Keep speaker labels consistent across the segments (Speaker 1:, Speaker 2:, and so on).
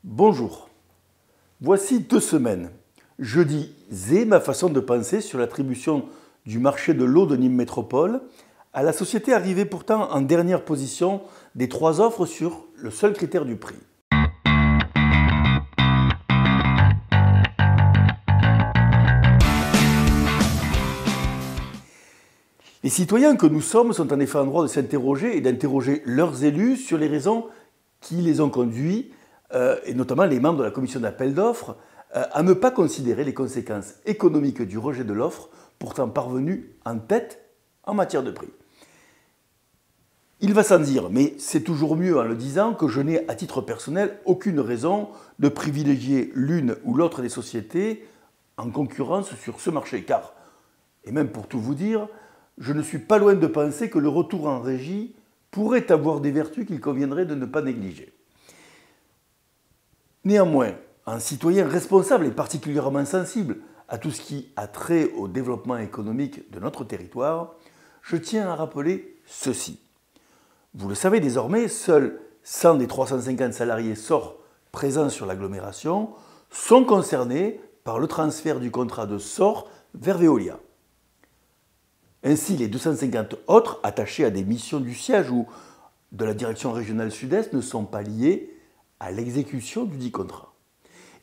Speaker 1: Bonjour. Voici 2 semaines. Je disais ma façon de penser sur l'attribution du marché de l'eau de Nîmes Métropole à la société arrivée pourtant en dernière position des 3 offres sur le seul critère du prix. Les citoyens que nous sommes sont en effet en droit de s'interroger et d'interroger leurs élus sur les raisons qui les ont conduits, et notamment les membres de la commission d'appel d'offres, à ne pas considérer les conséquences économiques du rejet de l'offre, pourtant parvenue en tête en matière de prix. Il va sans dire, mais c'est toujours mieux en le disant, que je n'ai à titre personnel aucune raison de privilégier l'une ou l'autre des sociétés en concurrence sur ce marché, car, et même pour tout vous dire, je ne suis pas loin de penser que le retour en régie pourrait avoir des vertus qu'il conviendrait de ne pas négliger. Néanmoins, un citoyen responsable et particulièrement sensible à tout ce qui a trait au développement économique de notre territoire, je tiens à rappeler ceci. Vous le savez désormais, seuls 100 des 350 salariés SOR présents sur l'agglomération sont concernés par le transfert du contrat de SOR vers Veolia. Ainsi, les 250 autres attachés à des missions du siège ou de la direction régionale sud-est ne sont pas liés à l'exécution du dit contrat.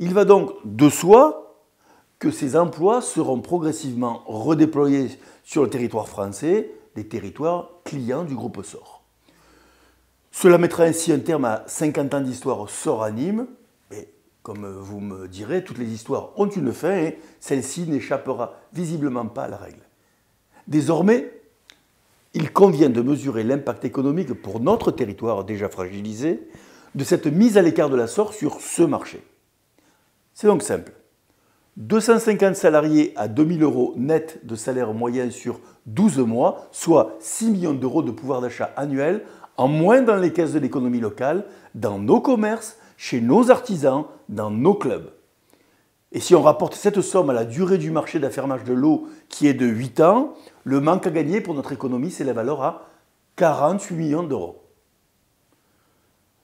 Speaker 1: Il va donc de soi que ces emplois seront progressivement redéployés sur le territoire français, des territoires clients du groupe SOR. Cela mettra ainsi un terme à 50 ans d'histoire SOR à Nîmes, et comme vous me direz, toutes les histoires ont une fin et celle-ci n'échappera visiblement pas à la règle. Désormais, il convient de mesurer l'impact économique pour notre territoire déjà fragilisé de cette mise à l'écart de la SOR sur ce marché. C'est donc simple. 250 salariés à 2 000 € net de salaire moyen sur 12 mois, soit 6 millions d'euros de pouvoir d'achat annuel, en moins dans les caisses de l'économie locale, dans nos commerces, chez nos artisans, dans nos clubs. Et si on rapporte cette somme à la durée du marché d'affermage de l'eau qui est de 8 ans, le manque à gagner pour notre économie s'élève alors à 48 millions d'euros.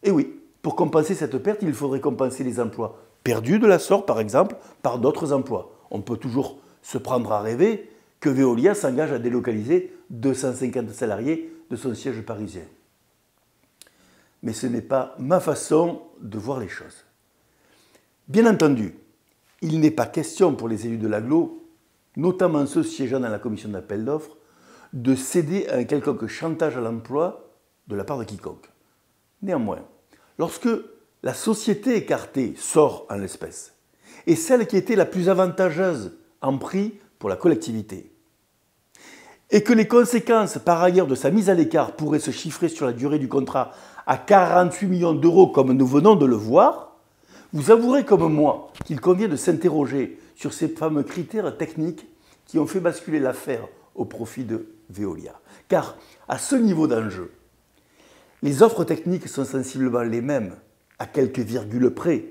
Speaker 1: Et oui, pour compenser cette perte, il faudrait compenser les emplois perdus de la SOR, par exemple, par d'autres emplois. On peut toujours se prendre à rêver que Veolia s'engage à délocaliser 250 salariés de son siège parisien. Mais ce n'est pas ma façon de voir les choses. Bien entendu, il n'est pas question pour les élus de l'agglo, notamment ceux siégeant dans la commission d'appel d'offres, de céder à un quelconque chantage à l'emploi de la part de quiconque. Néanmoins, lorsque la société écartée SOR en l'espèce est celle qui était la plus avantageuse en prix pour la collectivité, et que les conséquences par ailleurs de sa mise à l'écart pourraient se chiffrer sur la durée du contrat à 48 millions d'euros comme nous venons de le voir, vous avouerez comme moi qu'il convient de s'interroger sur ces fameux critères techniques qui ont fait basculer l'affaire au profit de Veolia. Car à ce niveau d'enjeu, les offres techniques sont sensiblement les mêmes, à quelques virgules près.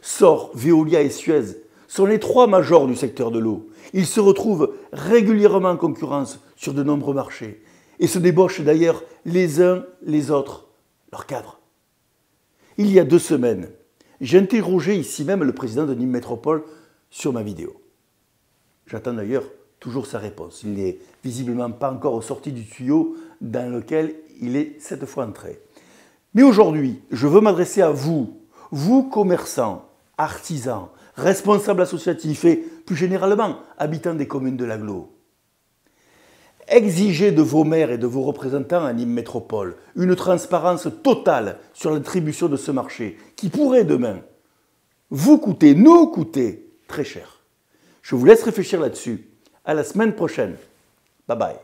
Speaker 1: SOR, Veolia et Suez sont les 3 majors du secteur de l'eau. Ils se retrouvent régulièrement en concurrence sur de nombreux marchés et se débauchent d'ailleurs les uns les autres, leurs cadres. Il y a 2 semaines, j'ai interrogé ici même le président de Nîmes Métropole sur ma vidéo. J'attends d'ailleurs toujours sa réponse. Il n'est visiblement pas encore sorti du tuyau dans lequel il est cette fois entré. Mais aujourd'hui, je veux m'adresser à vous, vous commerçants, artisans, responsables associatifs et plus généralement habitants des communes de l'agglo. Exigez de vos maires et de vos représentants à Nîmes Métropole une transparence totale sur l'attribution de ce marché qui pourrait demain vous coûter, nous coûter très cher. Je vous laisse réfléchir là-dessus. À la semaine prochaine. Bye bye.